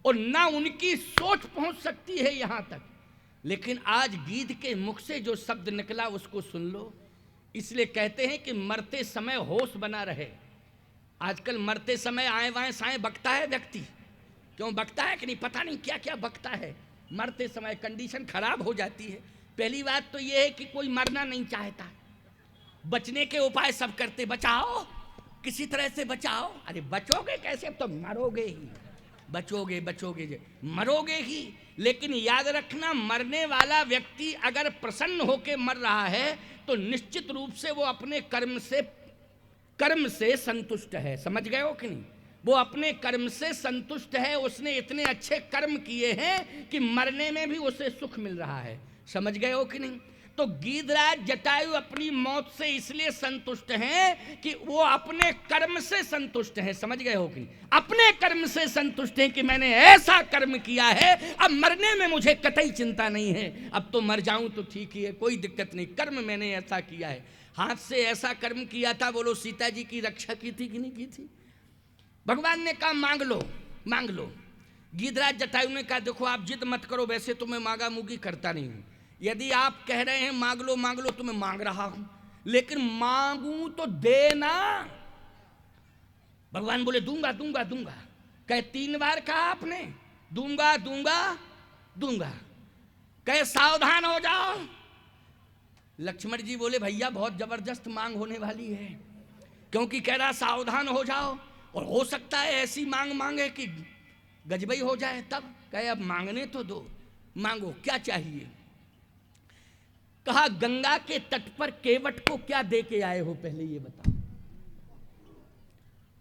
और ना उनकी सोच पहुंच सकती है यहां तक। लेकिन आज गीध के मुख से जो शब्द निकला उसको सुन लो। इसलिए कहते हैं कि मरते समय होश बना रहे। आजकल मरते समय आए वाए साए बकता है व्यक्ति। क्यों बकता है कि नहीं पता नहीं, क्या क्या बकता है। मरते समय कंडीशन खराब हो जाती है। पहली बात तो यह है कि कोई मरना नहीं चाहता, बचने के उपाय सब करते, बचाओ किसी तरह से बचाओ। अरे बचोगे कैसे, अब तो मरोगे ही, बचोगे बचोगे मरोगे ही। लेकिन याद रखना, मरने वाला व्यक्ति अगर प्रसन्न होकर मर रहा है तो निश्चित रूप से वो अपने कर्म से संतुष्ट है। समझ गए हो कि नहीं? वो अपने कर्म से संतुष्ट है। उसने इतने अच्छे कर्म किए हैं कि मरने में भी उसे सुख मिल रहा है। समझ गए हो कि नहीं? तो गीधराज जटायु अपनी मौत से इसलिए संतुष्ट हैं कि वो अपने कर्म से संतुष्ट हैं। समझ गए हो कि नहीं? अपने कर्म से संतुष्ट हैं कि मैंने ऐसा कर्म किया है, अब मरने में मुझे कतई चिंता नहीं है। अब तो मर जाऊं तो ठीक ही है, कोई दिक्कत नहीं, कर्म मैंने ऐसा किया है। हाथ से ऐसा कर्म किया था। बोलो सीता जी की रक्षा की थी कि नहीं की थी? भगवान ने कहा मांग लो मांग लो। गीधराज जटायु ने कहा देखो आप जिद मत करो, वैसे तो मैं मांगा मुगी करता नहीं हूं। यदि आप कह रहे हैं मांग लो तो मैं मांग रहा हूं, लेकिन मांगू तो देना। भगवान बोले दूंगा दूंगा दूंगा। कहे 3 बार कहा आपने, दूंगा दूंगा दूंगा। कहे सावधान हो जाओ। लक्ष्मण जी बोले भैया बहुत जबरदस्त मांग होने वाली है, क्योंकि कह रहा सावधान हो जाओ, और हो सकता है ऐसी मांग मांगे कि गजबई हो जाए। तब कहे अब मांगने तो दो, मांगो क्या चाहिए। कहा गंगा के तट पर केवट को क्या दे के आए हो, पहले ये बताओ।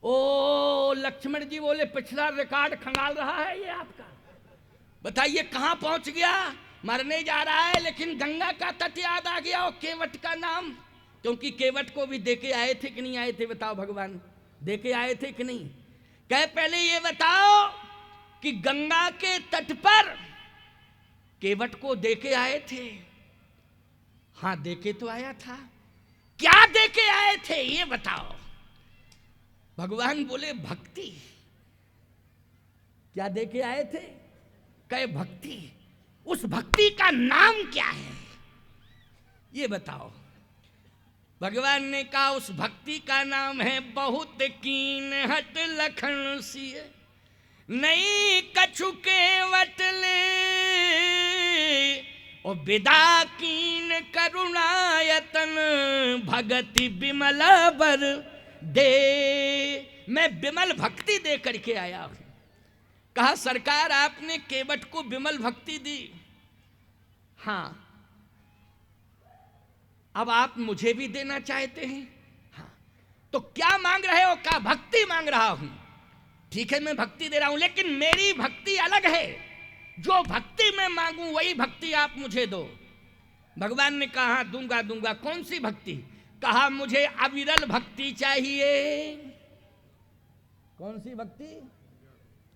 ओ लक्ष्मण जी बोले पिछला रिकॉर्ड खंगाल रहा है ये आपका, बताइए कहां पहुंच गया। मरने जा रहा है लेकिन गंगा का तट याद आ गया और केवट का नाम, क्योंकि केवट को भी देके आए थे कि नहीं आए थे, बताओ भगवान देके आए थे कि नहीं। कहे पहले ये बताओ कि गंगा के तट पर केवट को देके आए थे। हाँ देके तो आया था। क्या देके आए थे ये बताओ। भगवान बोले भक्ति। क्या देके आए थे? कहे भक्ति। उस भक्ति का नाम क्या है ये बताओ। भगवान ने कहा उस भक्ति का नाम है बहुत कीन हट लखन सिए, नहीं कछु केवट ले और विदा कीन करुणायतन भगति विमल बर दे। मैं विमल भक्ति दे करके आया हूं। कहा सरकार आपने केवट को विमल भक्ति दी, हाँ अब आप मुझे भी देना चाहते हैं, हाँ तो क्या मांग रहे हो? कहा भक्ति मांग रहा हूं। ठीक है मैं भक्ति दे रहा हूं, लेकिन मेरी भक्ति अलग है। जो भक्ति मैं मांगू वही भक्ति आप मुझे दो। भगवान ने कहा दूंगा दूंगा। कौन सी भक्ति? कहा मुझे अविरल भक्ति चाहिए। कौन सी भक्ति?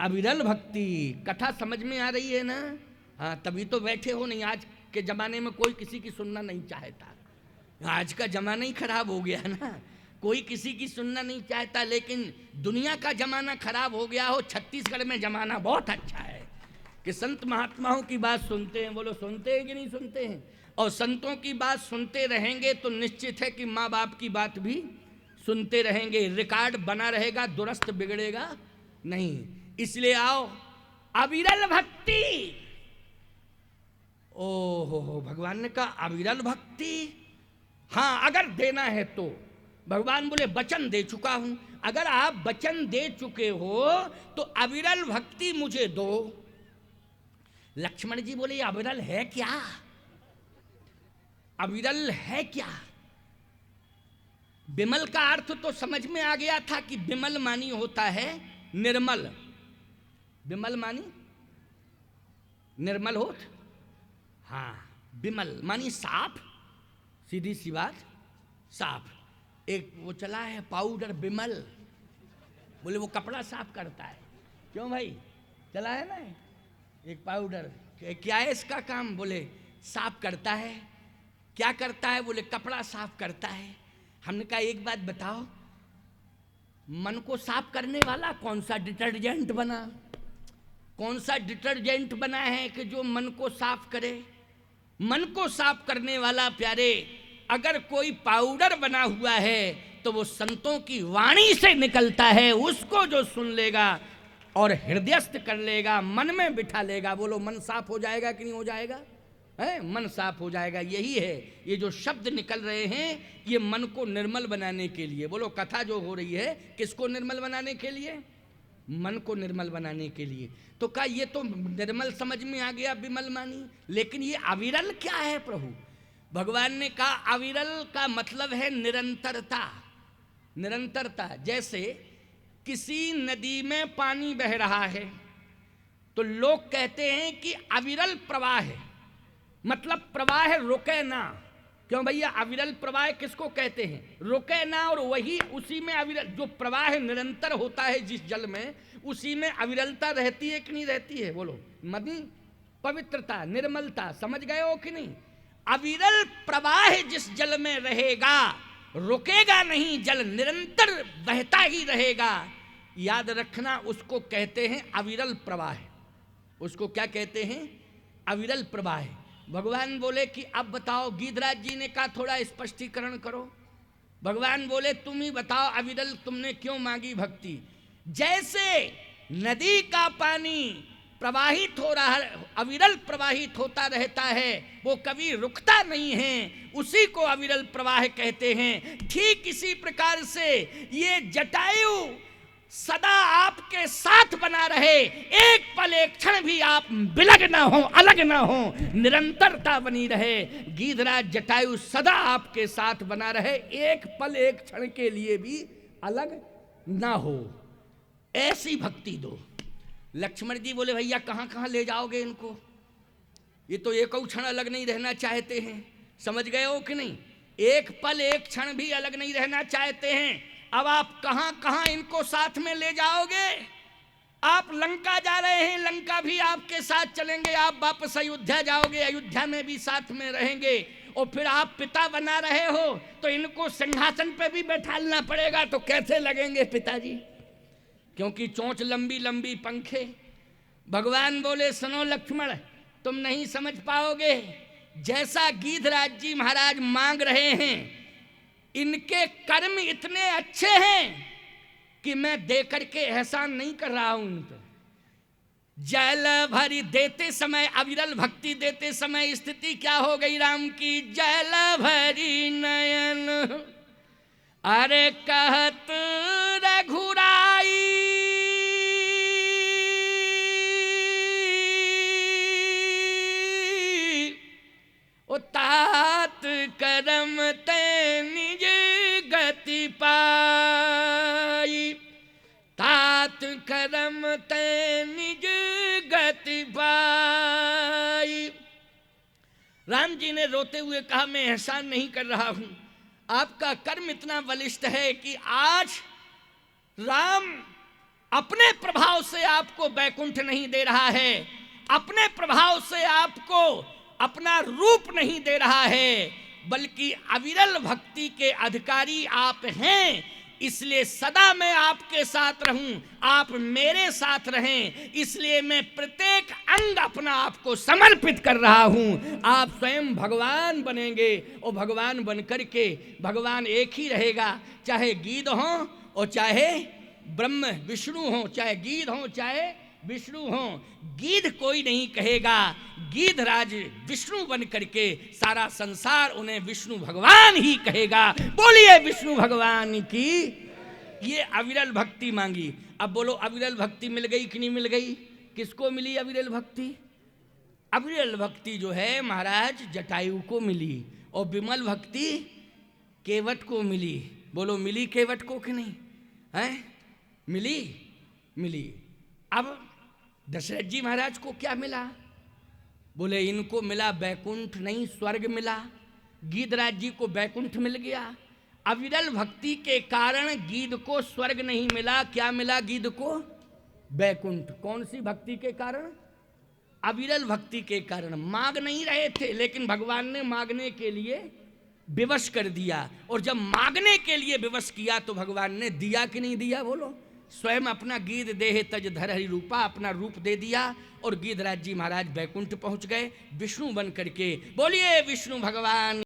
अविरल भक्ति। कथा समझ में आ रही है ना? हाँ तभी तो बैठे हो। नहीं आज के जमाने में कोई किसी की सुनना नहीं चाहता। आज का जमाना ही खराब हो गया ना, कोई किसी की सुनना नहीं चाहता। लेकिन दुनिया का जमाना खराब हो गया हो, छत्तीसगढ़ में जमाना बहुत अच्छा है कि संत महात्माओं की बात सुनते हैं। बोलो सुनते हैं कि नहीं सुनते हैं? और संतों की बात सुनते रहेंगे तो निश्चित है कि माँ बाप की बात भी सुनते रहेंगे। रिकॉर्ड बना रहेगा, दुरुस्त बिगड़ेगा नहीं। इसलिए आओ अविरल भक्ति। ओहो भगवान ने कहा अविरल भक्ति, हाँ अगर देना है तो। भगवान बोले वचन दे चुका हूं, अगर आप वचन दे चुके हो तो अविरल भक्ति मुझे दो। लक्ष्मण जी बोले अविरल है क्या? अविरल है क्या? विमल का अर्थ तो समझ में आ गया था कि विमल मानी होता है निर्मल। विमल मानी निर्मल होत, हाँ विमल मानी साफ, सीधी सी बात साफ। एक वो चला है पाउडर विमल, बोले वो कपड़ा साफ करता है। क्यों भाई चला है ना एक पाउडर, क्या है इसका काम? बोले साफ करता है। क्या करता है? बोले कपड़ा साफ करता है। हमने कहा एक बात बताओ, मन को साफ करने वाला कौन सा डिटर्जेंट बना? कौन सा डिटर्जेंट बना है कि जो मन को साफ करे? मन को साफ करने वाला प्यारे अगर कोई पाउडर बना हुआ है तो वो संतों की वाणी से निकलता है, उसको जो सुन लेगा और हृदयस्थ कर लेगा, मन में बिठा लेगा, बोलो मन साफ हो जाएगा कि नहीं हो जाएगा? है, मन साफ हो जाएगा। यही है, ये जो शब्द निकल रहे हैं ये मन को निर्मल बनाने के लिए। बोलो कथा जो हो रही है किसको निर्मल बनाने के लिए? मन को निर्मल बनाने के लिए। तो कहा ये तो निर्मल समझ में आ गया, विमल मानी, लेकिन ये अविरल क्या है प्रभु? भगवान ने कहा अविरल का मतलब है निरंतरता। निरंतरता, जैसे किसी नदी में पानी बह रहा है तो लोग कहते हैं कि अविरल प्रवाह है, मतलब प्रवाह रुके ना। क्यों भैया? अविरल प्रवाह किसको कहते हैं? रुके ना। और वही उसी में अविरल जो प्रवाह निरंतर होता है जिस जल में, उसी में अविरलता रहती है कि नहीं रहती है? बोलो मनी, पवित्रता, निर्मलता, समझ गए हो कि नहीं? अविरल प्रवाह जिस जल में रहेगा, रुकेगा नहीं, जल निरंतर बहता ही रहेगा, याद रखना उसको कहते हैं अविरल प्रवाह। उसको क्या कहते हैं? अविरल प्रवाह। भगवान बोले कि अब बताओ, गीधराज जी ने कहा थोड़ा स्पष्टीकरण करो। भगवान बोले तुम ही बताओ अविरल तुमने क्यों मांगी भक्ति? जैसे नदी का पानी प्रवाहित हो रहा है, अविरल प्रवाहित होता रहता है, वो कभी रुकता नहीं है, उसी को अविरल प्रवाह कहते हैं। ठीक इसी प्रकार से ये जटायु सदा आपके साथ बना रहे, एक पल एक क्षण भी आप बिलग ना हो, अलग ना हो, निरंतरता बनी रहे। गीधराज जटायु सदा आपके साथ बना रहे, एक पल एक क्षण के लिए भी अलग ना हो, ऐसी भक्ति दो। लक्ष्मण जी बोले भैया कहाँ कहाँ ले जाओगे इनको? ये तो एक क्षण अलग नहीं रहना चाहते हैं, समझ गए हो कि नहीं? एक पल एक क्षण भी अलग नहीं रहना चाहते हैं। अब आप कहाँ कहाँ इनको साथ में ले जाओगे? आप लंका जा रहे हैं, लंका भी आपके साथ चलेंगे। आप वापस अयोध्या जाओगे, अयोध्या में भी साथ में रहेंगे। और फिर आप पिता बना रहे हो तो इनको सिंहासन पे भी बैठालना पड़ेगा, तो कैसे लगेंगे पिताजी? क्योंकि चोंच लंबी लंबी पंखे। भगवान बोले सुनो लक्ष्मण, तुम नहीं समझ पाओगे, जैसा गीधराज जी महाराज मांग रहे हैं, इनके कर्म इतने अच्छे हैं कि मैं देकर के एहसान नहीं कर रहा हूं उन पर। जल भरी देते समय, अविरल भक्ति देते समय स्थिति क्या हो गई राम की? जल भरी नयन अरे कहत रघुराई, तात करम ते निज गति पाई, तात करम ते निज गति पाई। राम जी ने रोते हुए कहा मैं एहसान नहीं कर रहा हूं, आपका कर्म इतना बलिष्ठ है कि आज राम अपने प्रभाव से आपको बैकुंठ नहीं दे रहा है, अपने प्रभाव से आपको अपना रूप नहीं दे रहा है, बल्कि अविरल भक्ति के अधिकारी आप हैं। इसलिए सदा मैं आपके साथ रहूं, आप मेरे साथ रहें, इसलिए मैं प्रत्येक अंग अपना आपको समर्पित कर रहा हूं। आप स्वयं भगवान बनेंगे और भगवान बनकर के भगवान एक ही रहेगा, चाहे गीध हो और चाहे ब्रह्म विष्णु हो, चाहे गीध हो चाहे विष्णु हो। गीध कोई नहीं कहेगा, गीधराज विष्णु बन करके सारा संसार उन्हें विष्णु भगवान ही कहेगा। बोलिए विष्णु भगवान की। ये अविरल भक्ति मांगी। अब बोलो अविरल भक्ति मिल गई कि नहीं मिल गई? किसको मिली अविरल भक्ति? अविरल भक्ति जो है महाराज जटायु को मिली, और विमल भक्ति केवट को मिली। बोलो मिली केवट को कि नहीं? है मिली, मिली। अब दशरथ जी महाराज को क्या मिला? बोले इनको मिला बैकुंठ नहीं स्वर्ग मिला। गीधराज जी को बैकुंठ मिल गया। अविरल भक्ति के कारण गीध को स्वर्ग नहीं मिला, क्या मिला गीध को? बैकुंठ। कौन सी भक्ति के कारण? अविरल भक्ति के कारण। मांग नहीं रहे थे, लेकिन भगवान ने मांगने के लिए विवश कर दिया, और जब मांगने के लिए विवश किया तो भगवान ने दिया कि नहीं दिया? बोलो स्वयं अपना गीध देह तज धरहरि रूपा, अपना रूप दे दिया और गीधराज जी महाराज बैकुंठ पहुंच गए विष्णु बन करके। बोलिए विष्णु भगवान